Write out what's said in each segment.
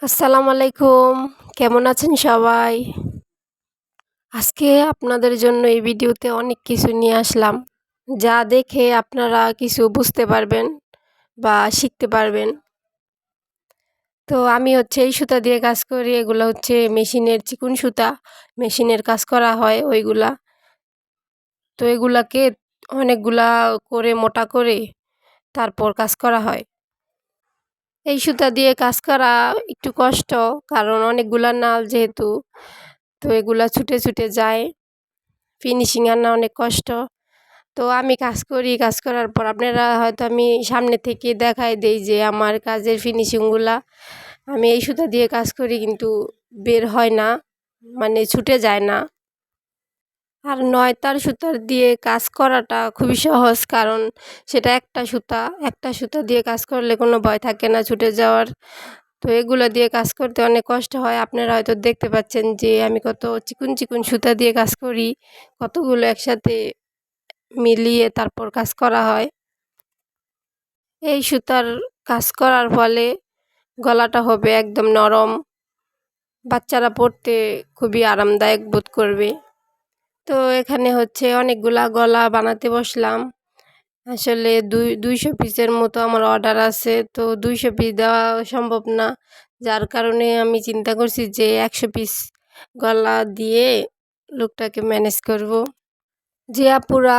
আসসালামু আলাইকুম। কেমন আছেন সবাই? আজকে আপনাদের জন্য এই ভিডিওতে অনেক কিছু নিয়ে আসলাম। যা দেখে আপনারা কিছু বুঝতে পারবেন বা শিখতে পারবেন। তো আমি এই সুতা দিয়ে কাজ করি। এগুলা মেশিনের চিকন সুতা। মেশিনের কাজ করা হয় ওইগুলা। তো এগুলাকে অনেকগুলা করে মোটা করে তারপর কাজ করা হয়। এই সুতা দিয়ে কাজ করা একটু কষ্ট, কারণ অনেকগুলা নাল যেহেতু, তো এগুলা ছুটে, ছুটে যায়। ফিনিশিং আনা অনেক কষ্ট। তো আমি কাজ করি, কাজ করার পর আপনারা হয়তো আমি সামনে থেকে দেখাই দেই যে আমার কাজের ফিনিশিংগুলা। আমি এই সুতা দিয়ে কাজ করি কিন্তু বের হয় না, মানে ছুটে যায় না। আর নয়তার সুতার দিয়ে কাজ করাটা খুবই সহজ, কারণ সেটা একটা সুতা দিয়ে কাজ করলে কোনো ভয় থাকে না ছুটে যাওয়ার। তো এগুলো দিয়ে কাজ করতে অনেক কষ্ট হয়। আপনারা হয়তো দেখতে পাচ্ছেন যে আমি কত চিকন, চিকন সুতা দিয়ে কাজ করি। কতগুলো একসাথে মিলিয়ে তারপর কাজ করা হয়। এই সুতার কাজ করার ফলে গলাটা হবে একদম নরম। বাচ্চারা পরতে খুবই আরামদায়ক বোধ করবে। তো এখানে অনেকগুলা গলা বানাতে বসলাম। আসলে 200 পিসের মতো আমার অর্ডার আছে। তো 200 পিস দেওয়া সম্ভব না। যার কারণে আমি চিন্তা করছি যে 100 পিস গলা দিয়ে লোকটাকে ম্যানেজ করব। যে আপুরা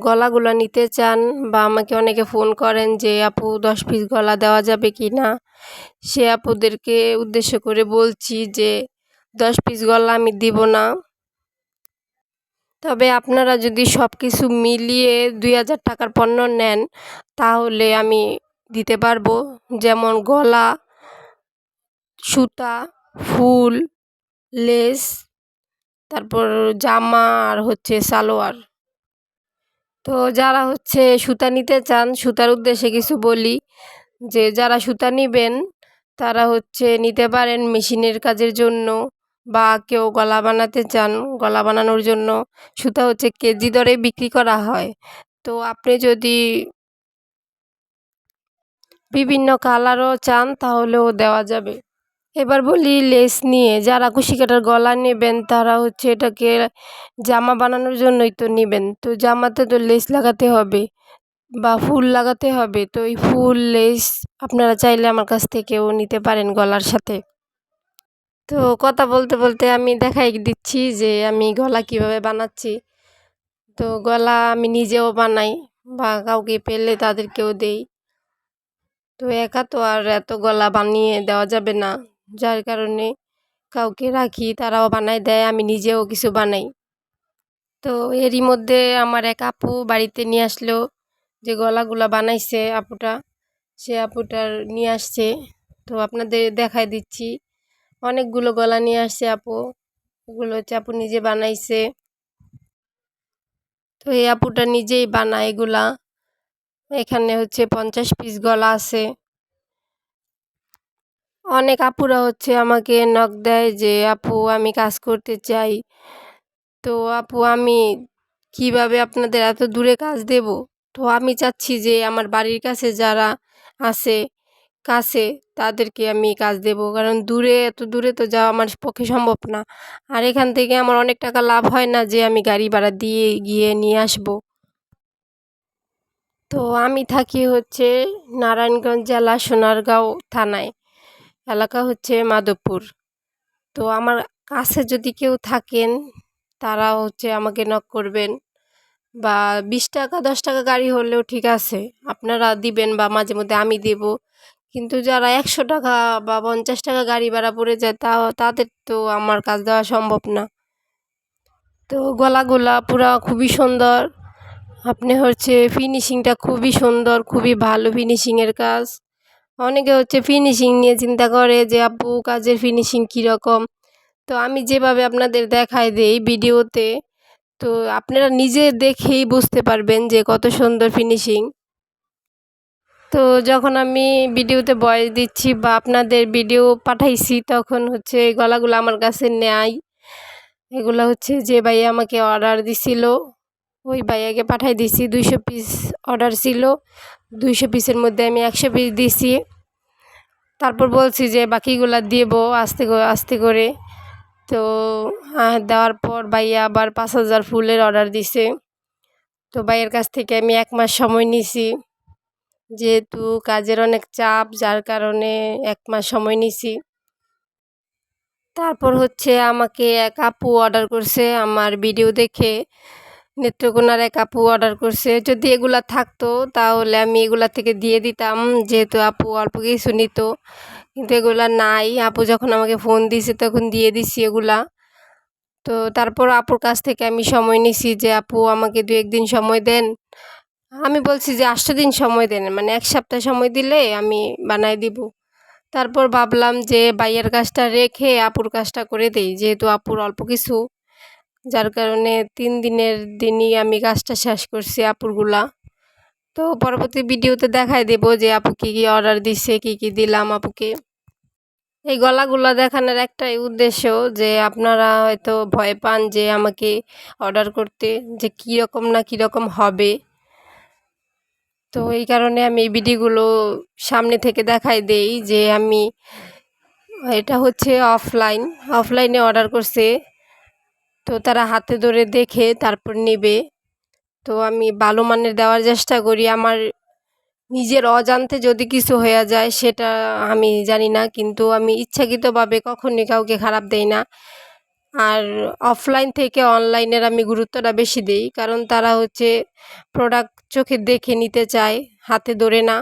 গলাগুলো নিতে চান বা আমাকে অনেকে ফোন করেন যে আপু 10 পিস গলা দেওয়া যাবে কি না, সে আপুদেরকে উদ্দেশ্য করে বলছি যে 10 পিস গলা আমি দিব না। তবে আপনারা যদি সব কিছু মিলিয়ে 2000 টাকার পণ্য নেন তাহলে আমি দিতে পারবো। যেমন গলা, সুতা, ফুল, লেস, তারপর জামা আর সালোয়ার। তো যারা সুতা নিতে চান, সুতার উদ্দেশ্যে কিছু বলি যে যারা সুতা নিবেন তারা নিতে পারেন মেশিনের কাজের জন্য, বা কেউ গলা বানাতে চান, গলা বানানোর জন্য সুতা কেজি দরে বিক্রি করা হয়। তো আপনি যদি বিভিন্ন কালারও চান তাহলেও দেওয়া যাবে। এবার বলি লেস নিয়ে। যারা কুশি কাটার গলা নেবেন তারা এটাকে জামা বানানোর জন্যই তো নেবেন। তো জামাতে তো লেস লাগাতে হবে বা ফুল লাগাতে হবে। তো এই ফুল, লেস আপনারা চাইলে আমার কাছ থেকেও নিতে পারেন গলার সাথে। তো কথা বলতে বলতে আমি দেখাই দিচ্ছি যে আমি গলা কিভাবে বানাচ্ছি। তো গলা আমি নিজেও বানাই বা কাউকে পেলে তাদেরকেও দেই। তো একা তো আর এত গলা বানিয়ে দেওয়া যাবে না, যার কারণে কাউকে রাখি, তারাও বানায় দেয়, আমি নিজেও কিছু বানাই। তো এরই মধ্যে আমার এক আপু বাড়িতে নিয়ে আসলো, যে গলাগুলা বানাইছে আপুটা, সে আপুটার নিয়ে আসছে। তো আপনাদের দেখাই দিচ্ছি। অনেকগুলো গলা নিয়ে আসছে আপু। এগুলো আপু নিজে বানাইছে। তো এই আপুটা নিজেই বানায় এগুলা। এখানে 50 পিস গলা আছে। অনেক আপুরা আমাকে নক দেয় যে আপু আমি কাজ করতে চাই। তো আপু আমি কিভাবে আপনাদের এত দূরে কাজ দেব? তো আমি চাচ্ছি যে আমার বাড়ির কাছে যারা আছে কাছে তাদেরকে আমি কাজ দেব, কারণ এত দূরে তো যাওয়া আমার পক্ষে সম্ভব না। আর এখান থেকে আমার অনেক টাকা লাভ হয় না যে আমি গাড়ি ভাড়া দিয়ে গিয়ে নিয়ে আসব। তো আমি থাকি নারায়ণগঞ্জ জেলা সোনারগাঁও থানায়, এলাকা মাধবপুর। তো আমার কাছে যদি কেউ থাকেন তারা আমাকে নক করবেন, বা 20 টাকা 10 টাকা গাড়ি হলেও ঠিক আছে, আপনারা দিবেন বা মাঝে মধ্যে আমি দেব। কিন্তু যারা 100 টাকা বা 50 টাকা গাড়ি ভাড়া পড়ে যায় তাদের তো আমার কাজ দেওয়া সম্ভব না। তো গলাগুলা পুরা খুবই সুন্দর। আপনি ফিনিশিংটা খুবই সুন্দর, খুবই ভালো ফিনিশিংয়ের কাজ। অনেকে ফিনিশিং নিয়ে চিন্তা করে যে আপু কাজের ফিনিশিং কীরকম। তো আমি যেভাবে আপনাদের দেখাই দেই ভিডিওতে, তো আপনারা নিজে দেখেই বুঝতে পারবেন যে কত সুন্দর ফিনিশিং। তো যখন আমি ভিডিওতে ভয়েস দিচ্ছি বা আপনাদের ভিডিও পাঠাইছি তখন এই গলাগুলো আমার কাছে নেয়। এগুলো যে ভাইয়া আমাকে অর্ডার দিছিল ওই ভাইয়াকে পাঠাই দিছি। 200 পিস অর্ডার ছিল, 200 পিসের মধ্যে আমি 100 পিস দিছি। তারপর বলছি যে বাকিগুলা দিব আস্তে করে। তো দেওয়ার পর ভাইয়া আবার 5,000 ফুলের অর্ডার দিছে। তো ভাইয়ের কাছ থেকে আমি 1 মাস সময় নিছি, যেহেতু কাজের অনেক চাপ, যার কারণে 1 মাস সময় নিছি। তারপর হচ্ছে আমাকে এক আপু অর্ডার করছে আমার ভিডিও দেখে, নেত্রকোনার এক আপু অর্ডার করছে। যদি এগুলা থাকতো তাহলে আমি এগুলা থেকে দিয়ে দিতাম, যেহেতু আপু অল্প কিছু নিত, কিন্তু এগুলা নাই। আপু যখন আমাকে ফোন দিছে তখন দিয়ে দিছি এগুলা। তো তারপর আপুর কাছ থেকে আমি সময় নিছি যে আপু আমাকে 2-1 দিন সময় দেন। আমি বলছি যে 8 দিন সময় দেন, মানে 1 সপ্তাহ সময় দিলে আমি বানাই দিব। তারপর ভাবলাম যে ভাইয়ের কাজটা রেখে আপুর কাজটা করে দেই, যেহেতু আপুর অল্প কিছু, যার কারণে 3 দিনের দিনই আমি কাজটা শেষ করছি আপুরগুলা। তো পরবর্তী ভিডিওতে দেখাই দেব যে আপু কী কী অর্ডার দিছে, কী কী দিলাম আপুকে। এই গলাগুলা দেখানোর একটাই উদ্দেশ্য যে আপনারা হয়তো ভয় পান যে আমাকে অর্ডার করতে, যে কীরকম না কীরকম হবে। তো এই কারণে আমি এই ভিডিওগুলো সামনে থেকে দেখাই দেই যে আমি এটা হচ্ছে অফলাইনে অর্ডার করছে। তো তারা হাতে ধরে দেখে তারপর নেবে। তো আমি ভালো মানের দেওয়ার চেষ্টা করি। আমার নিজের অজান্তে যদি কিছু হয়ে যায় সেটা আমি জানি না, কিন্তু আমি ইচ্ছাকৃতভাবে কখনই কাউকে খারাপ দেই না। আর অফলাইন থেকে অনলাইনের আমি গুরুত্বটা বেশি দেই, কারণ তারা হচ্ছে প্রোডাক্ট চোখে দেখে নিতে চায়, হাতে ধরে না।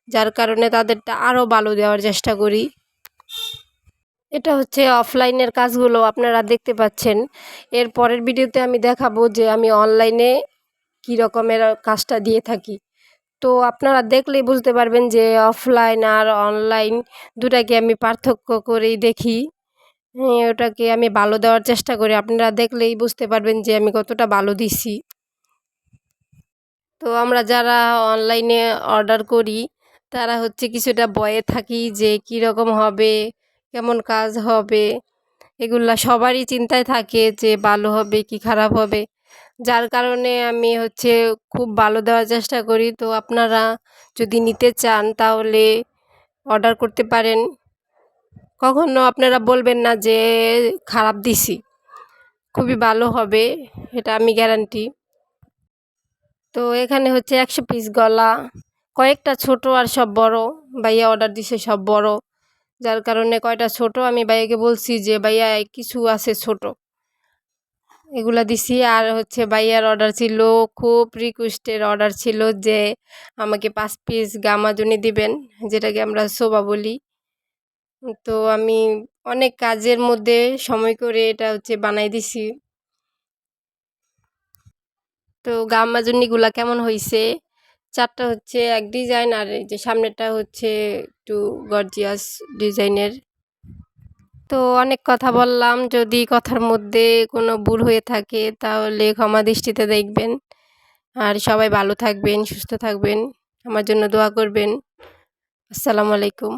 যার কারণে তাদেরটা আরও ভালো দেওয়ার চেষ্টা করি। এটা হচ্ছে অফলাইনের কাজগুলো আপনারা দেখতে পাচ্ছেন। এর পরের ভিডিওতে আমি দেখাবো যে আমি অনলাইনে কী রকমের কাজটা দিয়ে থাকি। তো আপনারা দেখলেই বুঝতে পারবেন যে অফলাইন আর অনলাইন দুটাকে আমি পার্থক্য করেই দেখি। ওটাকে আমি ভালো দেওয়ার চেষ্টা করি। আপনারা দেখলেই বুঝতে পারবেন যে আমি কতটা ভালো দিছি। তো আমরা যারা অনলাইনে অর্ডার করি তারা হচ্ছে কিছুটা ভয়ে থাকি যে কীরকম হবে, কেমন কাজ হবে, এগুলা সবারই চিন্তায় থাকে যে ভালো হবে কি খারাপ হবে। যার কারণে আমি হচ্ছে খুব ভালো দেওয়ার চেষ্টা করি। তো আপনারা যদি নিতে চান তাহলে অর্ডার করতে পারেন। কখনো আপনারা বলবেন না যে খারাপ দিছি, খুবই ভালো হবে, এটা আমি গ্যারান্টি। তো এখানে হচ্ছে 100 পিস গলা, কয়েকটা ছোট আর সব বড়। ভাইয়া অর্ডার দিছে সব বড়, যার কারণে কয়টা ছোট আমি ভাইয়াকে বলছি যে ভাইয়া কিছু আছে ছোট, এগুলা দিছি। আর হচ্ছে ভাইয়ার অর্ডার ছিল, খুব রিকোয়েস্টের অর্ডার ছিল যে আমাকে 5 পিস গামাজনি দিবেন, যেটাকে আমরা শোভা বলি। তো আমি অনেক কাজের মধ্যে সময় করে এটা হচ্ছে বানাই দিছি। তো গামাজনিগুলা কেমন হয়েছে? 4টা হচ্ছে এক ডিজাইন, আর এই যে সামনেরটা হচ্ছে একটু গর্জিয়াস ডিজাইনের। তো অনেক কথা বললাম, যদি কথার মধ্যে কোনো ভুল হয়ে থাকে তাহলে ক্ষমা দৃষ্টিতে দেখবেন। আর সবাই ভালো থাকবেন, সুস্থ থাকবেন, আমার জন্য দোয়া করবেন। আসসালামু আলাইকুম।